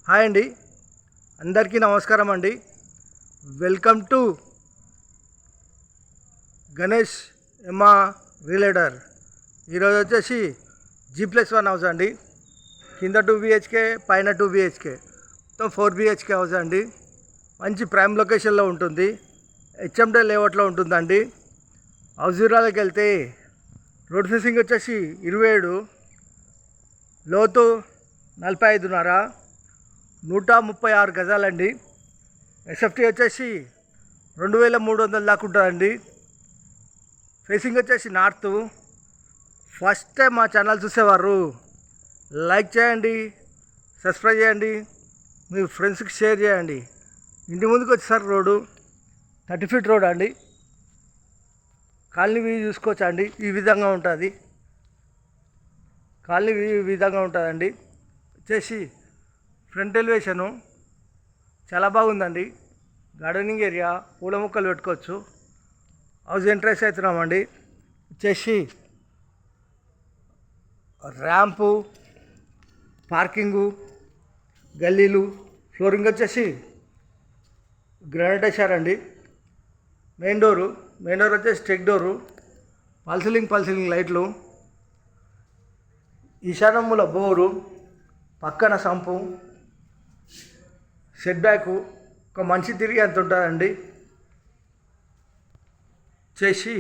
Hi అండి, అందరికీ నమస్కారం అండి. Welcome to Ganesh Emma realtor. ఈరోజు వచ్చేసి G+1 హౌస్ అండి. కింద 2 BHK, పైన 2 BHK, మొత్తం 4 BHK హౌస్ అండి. మంచి ప్రైమ్ లొకేషన్లో ఉంటుంది. HMD లేఅవుట్లో ఉంటుందండి. హౌస్ వివరాలకు వెళ్తే రోడ్ ఫేసింగ్ వచ్చేసి 27, లోతు 45.5, 136 గజాలండి. ఎస్ఎఫ్టీ వచ్చేసి 2300 దాకా ఉంటుందండి. ఫేసింగ్ వచ్చేసి నార్త్. ఫస్ట్ టైం మా ఛానల్ చూసేవారు లైక్ చేయండి, సబ్స్క్రైబ్ చేయండి, మీ ఫ్రెండ్స్కి షేర్ చేయండి. ఇంటి ముందుకు వచ్చేసరి రోడ్డు 30 ఫీట్ రోడ్ అండి. కాలనీ వ్యూ చూసుకోవచ్చు అండి. ఈ విధంగా ఉంటుంది. కాలనీ వ్యూ ఈ విధంగా ఉంటుందండి. వచ్చేసి ఫ్రంట్ ఎలివేషను చాలా బాగుందండి. గార్డెనింగ్ ఏరియా, పూల మొక్కలు పెట్టుకోవచ్చు. హౌస్ ఎంట్రెన్స్ అవుతున్నామండి. వచ్చేసి ర్యాంపు, పార్కింగు, గల్లీలు, ఫ్లోరింగ్ వచ్చేసి గ్రానైట్ వేసారండి. మెయిన్ డోర్ వచ్చేసి టెక్ డోరు, పల్సీలింగ్ లైట్లు, ఈశాన్యముల బోరు, పక్కన సంపు, సెట్ బ్యాకు ఒక మనిషి తిరిగి ఎంత ఉంటుందండి. చేసి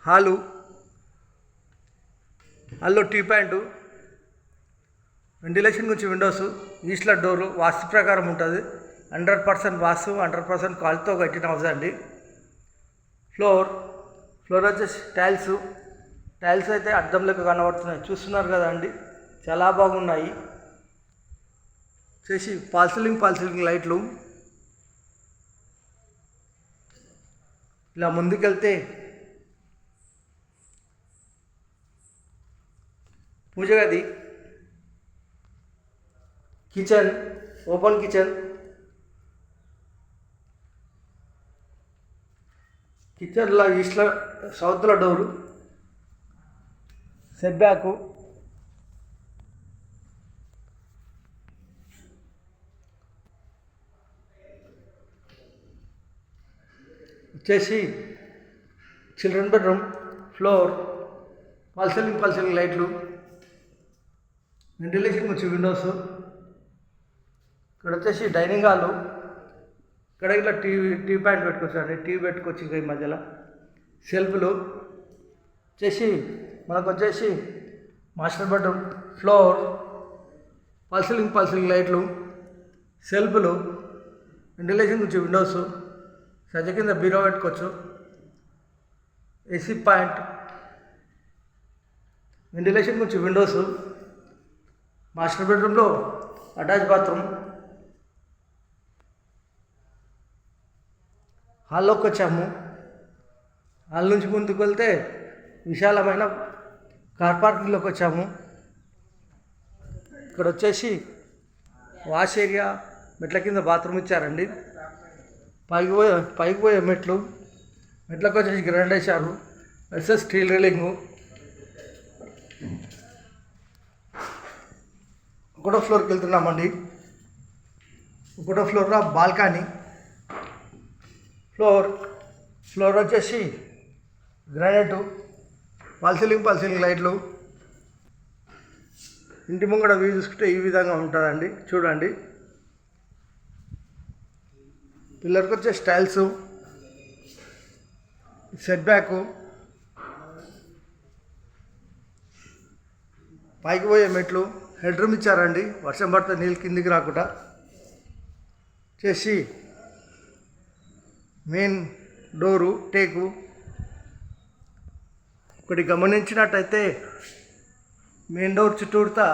హాల్లో టీ పాయింటు, వెంటిలేషన్ గురించి విండోస్, ఈస్ట్ల డోరు వాస్తు ప్రకారం ఉంటుంది. 100% వాస్తు, 100% కాల్తో కట్టిన హౌస్ అండి. ఫ్లోర్ వచ్చేసి టైల్స్ అయితే అద్దం లెక్క కనబడుతున్నాయి, చూస్తున్నారు కదా అండి. చాలా బాగున్నాయి. చేసి పాల్సీలింగ్ లైట్లు. ఇలా ముందుకెళ్తే పూజ గది, కిచెన్, ఓపెన్ కిచెన్లో ఈస్ట్లో సౌత్లో డోరు, సెట్ బ్యాకు, వచ్చేసి చిల్డ్రన్ బెడ్రూమ్, ఫ్లోర్, పల్సలింగ్ లైట్లు, వెంటిలేషన్ వచ్చి విండోస్. ఇక్కడ వచ్చేసి డైనింగ్ హాలు. ఇక్కడ ఇట్లా టీ పాయింట్ పెట్టుకోవచ్చు అండి. టీ పెట్టుకోవచ్చు. ఇంకా ఈ మధ్యలో సెల్ఫ్లు వచ్చేసి మనకు వచ్చేసి మాస్టర్ బెడ్రూమ్, ఫ్లోర్, పల్సలింగ్ లైట్లు, సెల్ఫ్లు, వెంటిలేషన్ వచ్చి విండోస్, సజ్జ కింద బీరో పెట్టుకోవచ్చు, ఏసీ పాయింట్, వెంటిలేషన్ గురించి విండోస్, మాస్టర్ బెడ్రూమ్లో అటాచ్ బాత్రూమ్. హాల్లోకి వచ్చాము. హాల్ నుంచి ముందుకు వెళ్తే విశాలమైన కార్ పార్కింగ్లోకి వచ్చాము. ఇక్కడ వచ్చేసి వాష్ ఏరియా, మెట్ల కింద బాత్రూమ్ ఇచ్చారండి. పైకి పోయే మెట్లకు వచ్చేసి గ్రానైట్ వేశారు. వచ్చేసి స్టీల్ రైలింగు. ఒకటో ఫ్లోర్కి వెళ్తున్నామండి. ఒకటో ఫ్లోర్లో బాల్కనీ. ఫ్లోర్ వచ్చేసి గ్రానైట్, పల్సలింగ్ లైట్లు. ఇంటి ముంగడ వ్యూ చూసుకుంటే ఈ విధంగా ఉంటుందండి. చూడండి. పిల్లర్కి వచ్చే స్టైల్స్, సెట్ బ్యాకు, పైకి పోయే మెట్లు, హెడ్ రూమ్ ఇచ్చారండి. వర్షం పడితే నీళ్ళు కిందికి రాకుండా. చేసి మెయిన్ డోరు టేకు. ఒకటి గమనించినట్టయితే మెయిన్ డోర్ చుట్టూతా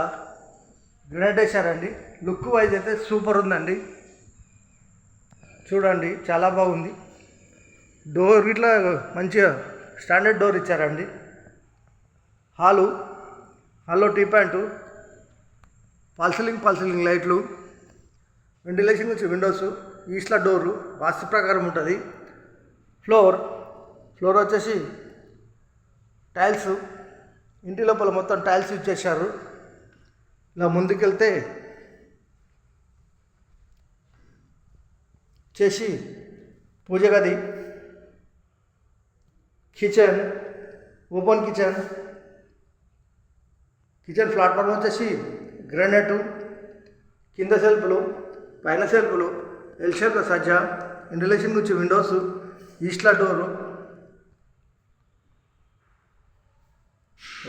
గ్రానైట్ వేశారండి. లుక్ వైజ్ అయితే సూపర్ ఉందండి. చూడండి, చాలా బాగుంది. డోర్ ఇట్లా మంచిగా స్టాండర్డ్ డోర్ ఇచ్చారండి. హాల్లో టీ పాయింటు, పల్సలింగ్ లైట్లు, వెంటిలేషన్ వచ్చి విండోస్, ఈస్ట్ల డోరు వాస్తు ప్రకారం ఉంటుంది. ఫ్లోర్ వచ్చేసి టైల్స్. ఇంటి లోపల మొత్తం టైల్స్ యూజ్ చేశారు. ఇలా ముందుకెళ్తే చేసి పూజ గది, kitchen, open kitchen, kitchen platform వచ్చేసి గ్రానైటు, కింద సెల్ఫ్లు, పైన సెల్ఫ్లు, ఎల్ షేప్లో సజ్జ, వెంటిలేషన్ గురించి విండోస్, ఈస్ట్ల డోరు,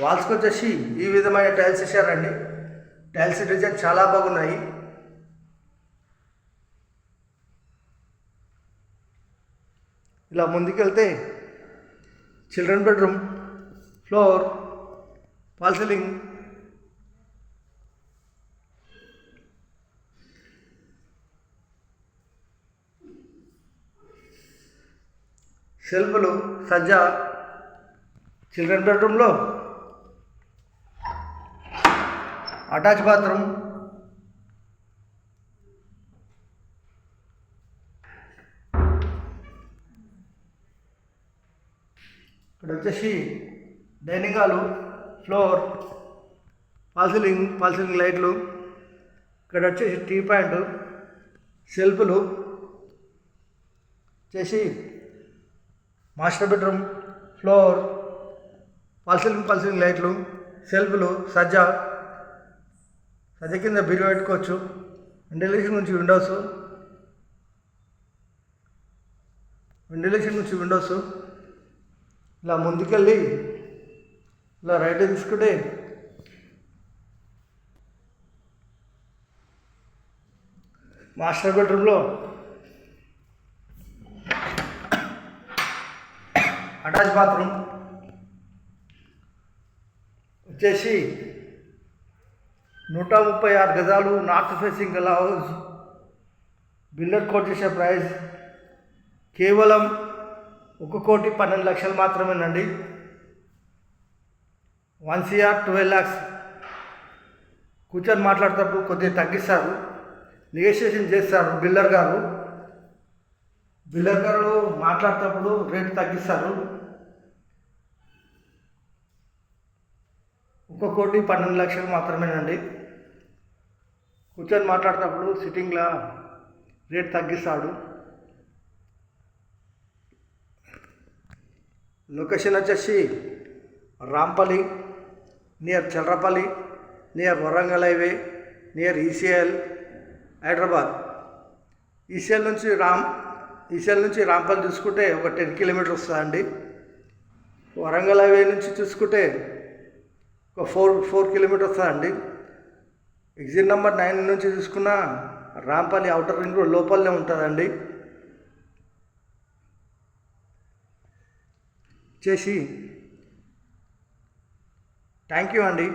వాల్స్కి వచ్చేసి ఈ విధమైన టైల్స్ వేసారండి. టైల్స్ డిజైన్ చాలా బాగున్నాయి. ఇలా ముందుకెళ్తే children bedroom, floor, fall ceiling, సెల్ఫ్లు, సజ్జ, చిల్డ్రన్ బెడ్రూమ్లో అటాచ్ బాత్రూమ్, ఇక్కడ వచ్చేసి dining hall, floor, fall ceiling లైట్లు, ఇక్కడ వచ్చేసి టీ పాయింట్, సెల్ఫ్లు వచ్చేసి master bedroom, floor, fall ceiling లైట్లు, సెల్ఫ్లు, సజ్జ కింద బీరువా పెట్టుకోవచ్చు. వెంటిలేషన్ నుంచి విండోస్. ఇలా ముందుకెళ్ళి ఇలా రైట్ తీసుకుంటే మాస్టర్ బెడ్రూమ్లో అటాచ్ బాత్రూమ్ వచ్చేసి 136 గజాలు, నార్త్ ఫేసింగ్ గల హౌస్. బిల్డర్ కోట్ చేసే ప్రైస్ కేవలం 1,12,00,000 మాత్రమేనండి. 1 CR 12 lakhs. కూర్చొని మాట్లాడేటప్పుడు కొద్దిగా తగ్గిస్తారు, నెగోషియేషన్ చేస్తారు. బిల్డర్ గారు మాట్లాడేటప్పుడు రేటు తగ్గిస్తారు. 1,12,00,000 మాత్రమేనండి. కూర్చొని మాట్లాడేటప్పుడు సిట్టింగ్లో రేట్ తగ్గిస్తాడు. లొకేషన్ వచ్చేసి Rampally, near Charlapally, near Warangal highway, near ECIL, Hyderabad. ECIL నుంచి రాంపల్లి చూసుకుంటే ఒక 10 కిలోమీటర్స్ వస్తుందండి. వరంగల్ హైవే నుంచి చూసుకుంటే ఒక 4 కిలోమీటర్స్ వస్తుందండి. ఎగ్జిట్ నెంబర్ 9 నుంచి చూసుకున్న రాంపల్లి అవుటర్ రింగ్ రోడ్ లోపలనే ఉంటుందండి. చేసి థ్యాంక్ యూ అండి.